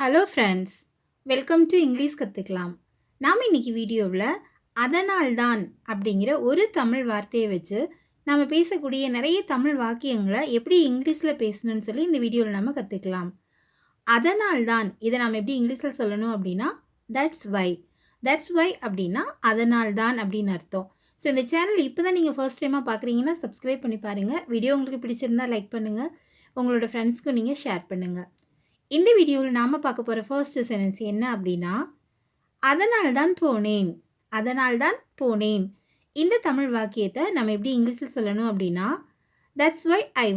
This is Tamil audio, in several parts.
Hello friends, welcome to English கற்றுக்கலாம். நாம் இன்றைக்கி வீடியோவில் அதனால்தான் அப்படிங்கிற ஒரு தமிழ் வார்த்தையை வச்சு நம்ம பேசக்கூடிய நிறைய தமிழ் வாக்கியங்களை எப்படி இங்கிலீஷில் பேசணும்னு சொல்லி இந்த வீடியோவில் நம்ம கற்றுக்கலாம். அதனால்தான் இதை நம்ம எப்படி இங்கிலீஷில் சொல்லணும் அப்படின்னா தட்ஸ் வை அப்படின்னா அதனால்தான் அப்படின்னு அர்த்தம். ஸோ இந்த சேனல் இப்போ தான் நீங்கள் ஃபர்ஸ்ட் டைமாக பார்க்குறீங்கன்னா சப்ஸ்கிரைப் பண்ணி பாருங்கள். வீடியோ உங்களுக்கு பிடிச்சிருந்தா லைக் பண்ணுங்கள், உங்களோட ஃப்ரெண்ட்ஸ்க்கும் நீங்கள் ஷேர் பண்ணுங்கள். இந்த வீடியோவில் நாம் பார்க்க போகிற ஃபர்ஸ்ட் சென்டென்ஸ் என்ன அப்படின்னா அதனால்தான் போனேன். இந்த தமிழ் வாக்கியத்தை நம்ம எப்படி இங்கிலீஷில் சொல்லணும் அப்படின்னா தட்ஸ் வை ஐ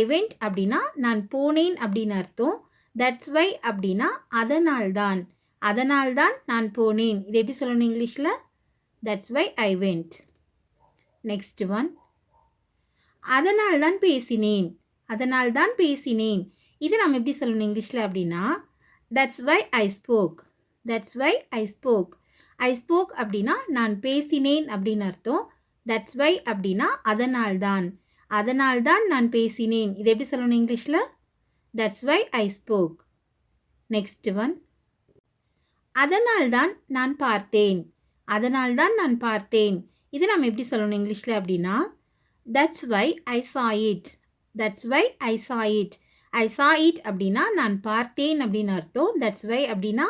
வெண்ட் அப்படின்னா நான் போனேன் அப்படின்னு அர்த்தம். தட்ஸ் வை அப்படின்னா அதனால்தான் நான் போனேன். இது எப்படி சொல்லணும் இங்கிலீஷில்? That's why I went. Next one, அதனால்தான் பேசினேன். இது நம்ம எப்படி சொல்லணும் இங்கிலீஷில் அப்படின்னா தட்ஸ் வை ஐ ஸ்போக் அப்படின்னா நான் பேசினேன் அப்படின்னு அர்த்தம். தட்ஸ் வை அப்படின்னா அதனால்தான் நான் பேசினேன். இது எப்படி சொல்லணும் இங்கிலீஷில்? That's why I spoke. Next one, அதனால்தான் நான் பார்த்தேன். இது நம்ம எப்படி சொல்லணும் இங்கிலீஷில் அப்படின்னா that's why I saw it அப்படின்னா நான் பார்த்தேன் அப்படின்னு அர்த்தம். தட்ஸ் வை அப்படின்னா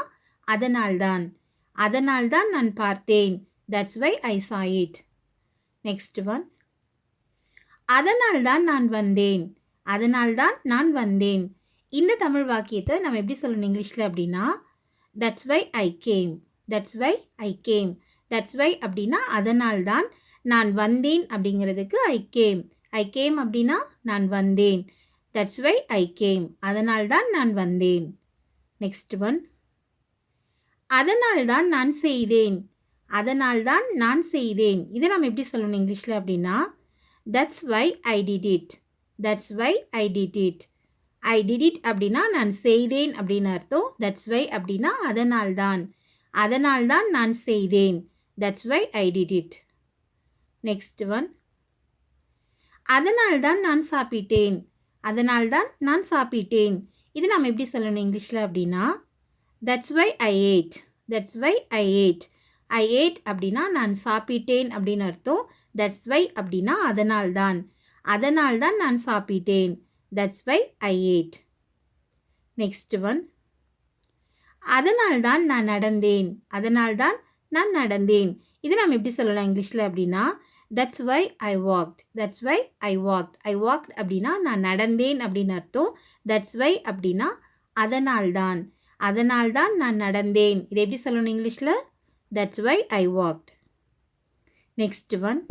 அதனால்தான் நான் பார்த்தேன். That's why I saw it. Next one, அதனால்தான் நான் வந்தேன். இந்த தமிழ் வாக்கியத்தை நம்ம எப்படி சொல்லணும் இங்கிலீஷில் அப்படின்னா that's why I came. That's why அப்படின்னா அதனால்தான் நான் வந்தேன் அப்படிங்கிறதுக்கு ஐ கேம் அப்படின்னா நான் வந்தேன். தட்ஸ் வை ஐ கேம், அதனால்தான் நான் வந்தேன். நெக்ஸ்ட் ஒன், அதனால்தான் நான் செய்தேன். இதை நம்ம எப்படி சொல்லணும் இங்கிலீஷில் அப்படின்னா that's why I did it. I did it அப்படின்னா நான் செய்தேன் அப்படின்னு அர்த்தம். தட்ஸ் வை அப்படின்னா அதனால்தான் நான் செய்தேன். That's why I did it. Next one, அதனால்தான் நான் சாப்பிட்டேன். இது நம்ம எப்படி சொல்லணும் இங்கிலீஷில் அப்படின்னா that's why I ate. I ate அப்படின்னா நான் சாப்பிட்டேன் அப்படின்னு அர்த்தம். தட்ஸ் வை அப்படின்னா அதனால்தான் நான் சாப்பிட்டேன். That's why I ate. Next one, அதனால்தான் நான் நடந்தேன். இது நம்ம எப்படி சொல்லலாம் இங்கிலீஷில் அப்படின்னா that's why I walked. I walked அப்படின்னா நான் நடந்தேன் அப்படின்னு அர்த்தம். தட்ஸ் வை அப்படின்னா அதனால்தான் நான் நடந்தேன். இது எப்படி சொல்லணும் இங்கிலீஷில்? That's why I walked. Next one,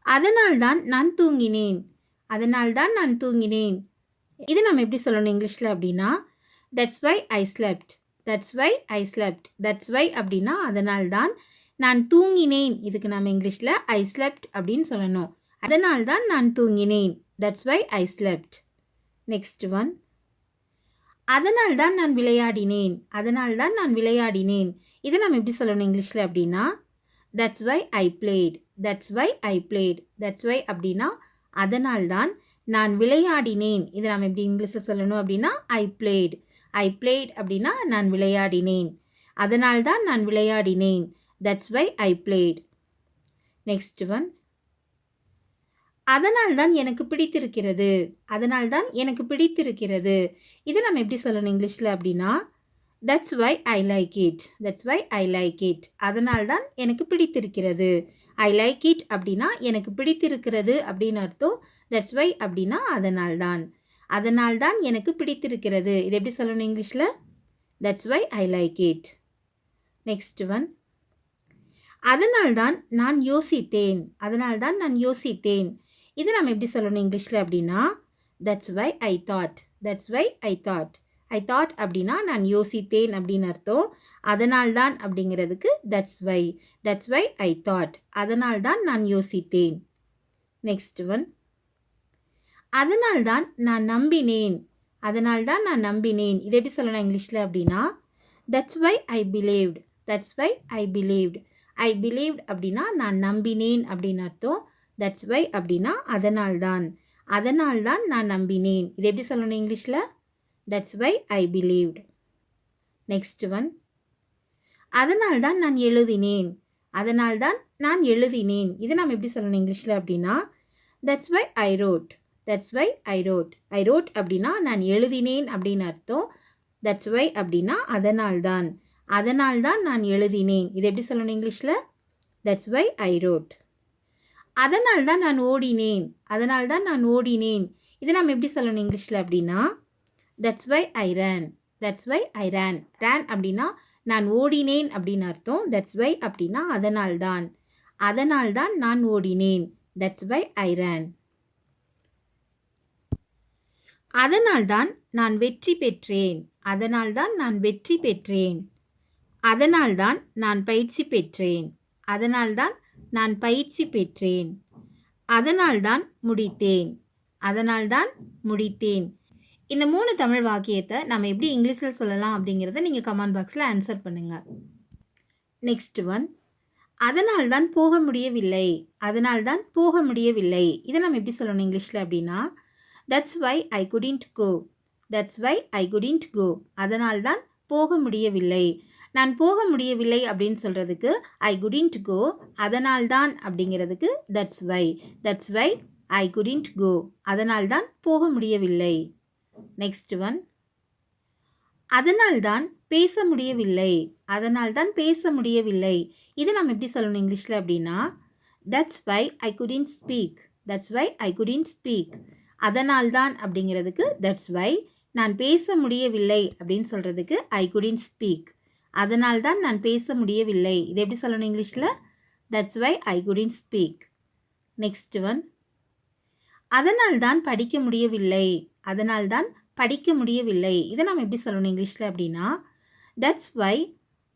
அதனால்தான் நான் தூங்கினேன். இது நம்ம எப்படி சொல்லணும் இங்கிலீஷில் அப்படின்னா that's why I slept. That's why அப்படின்னா அதனால்தான் நான் தூங்கினேன். இதுக்கு நம்ம இங்கிலீஷில் ஐ ஸ்லெப்ட் அப்படின்னு சொல்லணும். அதனால்தான் நான் தூங்கினேன். That's why I slept. Next one, அதனால்தான் நான் விளையாடினேன். இதை நம்ம எப்படி சொல்லணும் இங்கிலீஷில் அப்படின்னா that's why I played. That's why அப்படின்னா அதனால்தான் நான் விளையாடினேன். இதை நம்ம எப்படி இங்கிலீஷில் சொல்லணும் அப்படின்னா ஐ பிளேட் அப்படின்னா நான் விளையாடினேன். அதனால்தான் நான் விளையாடினேன். That's why I played. Next one, அதனால்தான் எனக்கு பிடித்திருக்கிறது. இதை நம்ம எப்படி சொல்லணும் இங்கிலீஷில் அப்படின்னா that's why I like it. அதனால்தான் எனக்கு பிடித்திருக்கிறது. ஐ லைக் இட் அப்படின்னா எனக்கு பிடித்திருக்கிறது அப்படின்னு அர்த்தம். தட்ஸ் வை அப்படின்னா அதனால்தான் எனக்கு பிடித்திருக்கிறது. இது எப்படி சொல்லணும் இங்கிலீஷில்? That's why I like it. Next one, அதனால்தான் நான் யோசித்தேன். இது நம்ம எப்படி சொல்லணும் இங்கிலீஷில் அப்படின்னா that's why I thought. I thought அப்படின்னா நான் யோசித்தேன் அப்படின்னு அர்த்தம். அதனால்தான் அப்படிங்கிறதுக்கு தட்ஸ் வை ஐ தாட். அதனால்தான் நான் யோசித்தேன். நெக்ஸ்ட் ஒன், அதனால்தான் நான் நம்பினேன். இது எப்படி சொல்லணும் இங்கிலீஷில் அப்படின்னா that's why I believed. I believed அப்படின்னா நான் நம்பினேன் அப்படின்னு அர்த்தம். தட்ஸ் வை அப்படின்னா அதனால்தான் நான் நம்பினேன். இது எப்படி சொல்லணும் இங்கிலீஷில்? That's why I believed. Next one, அதனால்தான் நான் எழுதினேன். அதனால்தான் நான் எழுதினேன். இதை நாம் எப்படி சொல்லணும் இங்கிலீஷில் அப்படின்னா, that's why I wrote. That's why I wrote. I wrote அப்படின்னா நான் எழுதினேன் அப்படின்னு அர்த்தம். தட்ஸ் வை அப்படின்னா அதனால்தான். அதனால்தான் நான் எழுதினேன். இது எப்படி சொல்லணும் இங்கிலீஷில்? That's why I wrote. அதனால்தான் நான் ஓடினேன். அதனால்தான் நான் ஓடினேன். இதை நாம் எப்படி சொல்லணும் இங்கிலீஷில் அப்படின்னா, that's why I ரேன். That's why ஐ ரேன். ரேன் அப்படின்னா நான் ஓடினேன் அப்படின்னு அர்த்தம். தட்ஸ் வை அப்படின்னா அதனால்தான். அதனால்தான் நான் ஓடினேன். தட்ஸ் வை ஐ ரேன். அதனால்தான் நான் வெற்றி பெற்றேன். அதனால்தான் நான் வெற்றி பெற்றேன். அதனால்தான் நான் பயிற்சி பெற்றேன். அதனால்தான் நான் பயிற்சி பெற்றேன். அதனால்தான் முடித்தேன். அதனால்தான் முடித்தேன். இந்த 3 தமிழ் வாக்கியத்தை நம்ம எப்படி இங்கிலீஷில் சொல்லலாம் அப்படிங்கிறத நீங்கள் கமெண்ட் பாக்ஸில் ஆன்சர் பண்ணுங்கள். நெக்ஸ்ட் ஒன், அதனால்தான் போக முடியவில்லை. அதனால்தான் போக முடியவில்லை. இதை நம்ம எப்படி சொல்லணும் இங்கிலீஷில் அப்படின்னா, that's why I couldn't go. That's why I couldn't go. அதனால்தான் போக முடியவில்லை. நான் போக முடியவில்லை அப்படின்னு சொல்கிறதுக்கு ஐ குடின்ட் கோ. அதனால்தான் அப்படிங்கிறதுக்கு that's why. That's why I couldn't go. அதனால்தான் போக முடியவில்லை. நெக்ஸ்ட் ஒன், அதனால்தான் பேச முடியவில்லை. அதனால்தான் பேச முடியவில்லை. இதை நம்ம எப்படி சொல்லணும் இங்கிலீஷில் அப்படின்னா, that's why I couldn't speak. That's why I couldn't speak. அதனால்தான் அப்படிங்கிறதுக்கு தட்ஸ் வை. நான் பேச முடியவில்லை அப்படின்னு சொல்கிறதுக்கு ஐ குடின்ட் ஸ்பீக். அதனால்தான் நான் பேச முடியவில்லை. இதை எப்படி சொல்லணும் இங்கிலீஷில்? That's why I couldn't speak. Next one, அதனால்தான் படிக்க முடியவில்லை. அதனால்தான் படிக்க முடியவில்லை. இதை நம்ம எப்படி சொல்லணும் இங்கிலீஷில் அப்படின்னா, that's why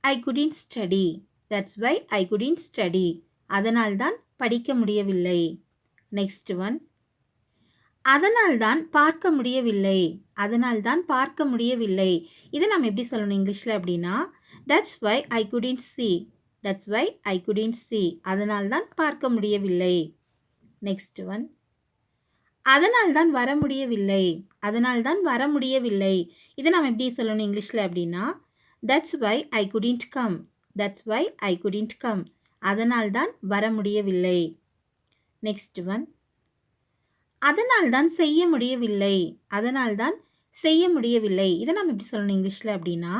I couldn't study. That's why I couldn't study. அதனால்தான் படிக்க முடியவில்லை. நெக்ஸ்ட் ஒன், அதனால்தான் பார்க்க முடியவில்லை. அதனால்தான் பார்க்க முடியவில்லை. இதை நம்ம எப்படி சொல்லணும் இங்கிலீஷில் அப்படின்னா, that's why I couldn't see. That's why I couldn't see. அதனால்தான் பார்க்க முடியவில்லை. நெக்ஸ்ட் ஒன், அதனால்தான் வர முடியவில்லை. அதனால்தான் வர முடியவில்லை. இதை நம்ம எப்படி சொல்லணும் இங்கிலீஷில் அப்படின்னா, that's why I couldn't come. That's why I couldn't come. அதனால்தான் வர முடியவில்லை. நெக்ஸ்ட் ஒன், அதனால்தான் செய்ய முடியவில்லை. அதனால்தான் செய்ய முடியவில்லை. இதை நம்ம எப்படி சொல்லணும் இங்கிலீஷில் அப்படின்னா,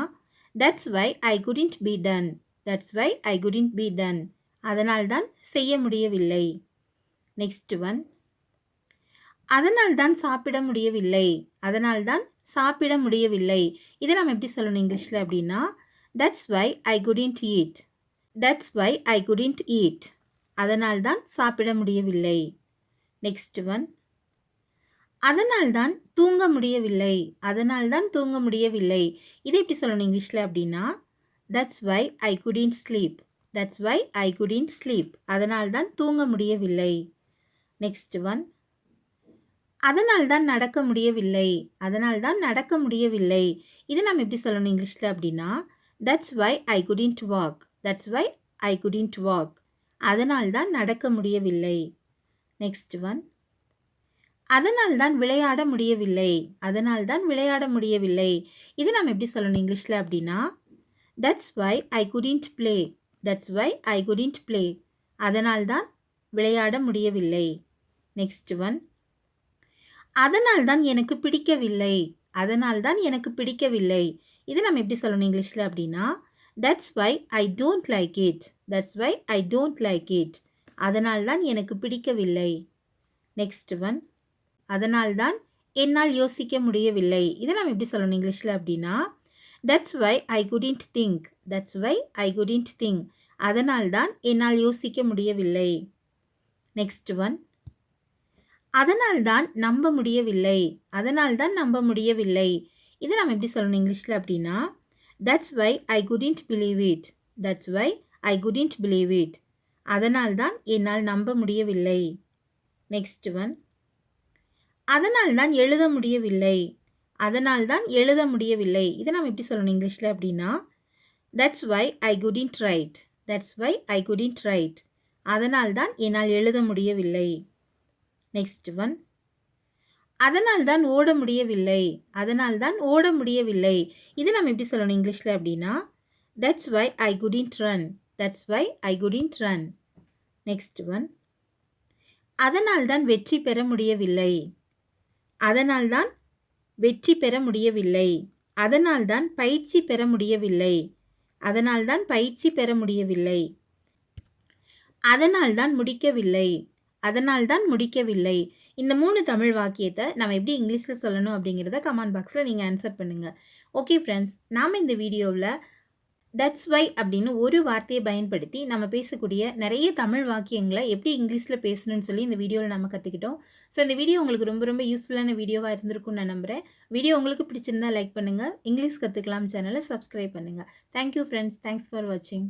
that's why I couldn't be done. That's why I couldn't be done. அதனால்தான் செய்ய முடியவில்லை. நெக்ஸ்ட் ஒன், அதனால்தான் சாப்பிட முடியவில்லை. அதனால்தான் சாப்பிட முடியவில்லை. இதை நம்ம எப்படி சொல்லணும் இங்கிலீஷில் அப்படின்னா, that's why I couldn't eat. That's why I couldn't eat. அதனால்தான் சாப்பிட முடியவில்லை. நெக்ஸ்ட் ஒன், அதனால்தான் தூங்க முடியவில்லை. அதனால்தான் தூங்க முடியவில்லை. இதை எப்படி சொல்லணும் இங்கிலீஷில் அப்படின்னா, that's why I couldn't sleep. That's why I couldn't sleep. அதனால்தான் தூங்க முடியவில்லை. நெக்ஸ்ட் ஒன், அதனால்தான் நடக்க முடியவில்லை. அதனால்தான் நடக்க முடியவில்லை. இதை நம்ம எப்படி சொல்லணும் இங்கிலீஷில் அப்படின்னா, that's why I couldn't walk. That's why I couldn't walk. அதனால்தான் நடக்க முடியவில்லை. நெக்ஸ்ட் ஒன், அதனால்தான் விளையாட முடியவில்லை. அதனால்தான் விளையாட முடியவில்லை. இதை நம்ம எப்படி சொல்லணும் இங்கிலீஷில் அப்படின்னா, that's why I couldn't play. That's why I couldn't play. அதனால்தான் விளையாட முடியவில்லை. நெக்ஸ்ட் ஒன், அதனால்தான் எனக்கு பிடிக்கவில்லை. அதனால்தான் எனக்கு பிடிக்கவில்லை. இதை நம்ம எப்படி சொல்லணும் இங்கிலீஷில் அப்படின்னா, that's why I don't like it. That's why I don't like it. அதனால்தான் எனக்கு பிடிக்கவில்லை. நெக்ஸ்ட் ஒன், அதனால்தான் என்னால் யோசிக்க முடியவில்லை. இதை நம்ம எப்படி சொல்லணும் இங்கிலீஷில் அப்படின்னா, that's why I couldn't think. That's why I couldn't think. அதனால்தான் என்னால் யோசிக்க முடியவில்லை. நெக்ஸ்ட் ஒன், அதனால்தான் நம்ப முடியவில்லை. அதனால்தான் நம்ப முடியவில்லை. இதை நம்ம எப்படி சொல்லணும் இங்கிலீஷில் அப்படின்னா, that's why I couldn't believe it. That's why I couldn't believe it. அதனால்தான் என்னால் நம்ப முடியவில்லை. நெக்ஸ்ட் ஒன், அதனால்தான் எழுத முடியவில்லை. அதனால்தான் எழுத முடியவில்லை. இதை நம்ம எப்படி சொல்லணும் இங்கிலீஷில் அப்படின்னா, that's why I couldn't write. That's why I couldn't write. அதனால்தான் என்னால் எழுத முடியவில்லை. நெக்ஸ்ட் ஒன், அதனால் தான் ஓட முடியவில்லை. அதனால் தான் ஓட முடியவில்லை. இது நம்ம எப்படி சொல்லணும் இங்கிலீஷ்ல அப்படின்னா, that's why I couldn't run. That's why I couldn't run. Next one. அதனால் தான் வெற்றி பெற முடியவில்லை. அதனால் தான் வெற்றி பெற முடியவில்லை. அதனால் தான் பயிற்சி பெற முடியவில்லை. அதனால் தான் பயிற்சி பெற முடியவில்லை. அதனால் தான் முடிக்கவில்லை. அதனால் தான் முடிக்கவில்லை. இந்த 3 தமிழ் வாக்கியத்தை நம்ம எப்படி இங்கிலீஷ்ல சொல்லணும் அப்படிங்கிறத கமெண்ட் பாக்ஸில் நீங்கள் ஆன்சர் பண்ணுங்கள். ஓகே ஃப்ரெண்ட்ஸ், நாம் இந்த வீடியோவில் தட்ஸ் வை அப்படின்னு ஒரு வார்த்தையை பயன்படுத்தி நம்ம பேசக்கூடிய நிறைய தமிழ் வாக்கியங்களை எப்படி இங்கிலீஷில் பேசணும்னு சொல்லி இந்த வீடியோவில் நம்ம கற்றுக்கிட்டோம். ஸோ இந்த வீடியோ உங்களுக்கு ரொம்ப ரொம்ப யூஸ்ஃபுல்லான வீடியோவாக இருந்திருக்கும்னு நான் நம்புகிறேன். வீடியோ உங்களுக்கு பிடிச்சிருந்தா லைக் பண்ணுங்கள். இங்கிலீஷ் கற்றுக்கலாம் சேனலை சப்ஸ்கிரைப் பண்ணுங்கள். Thank you friends. தேங்க்ஸ் ஃபார் வாட்சிங்.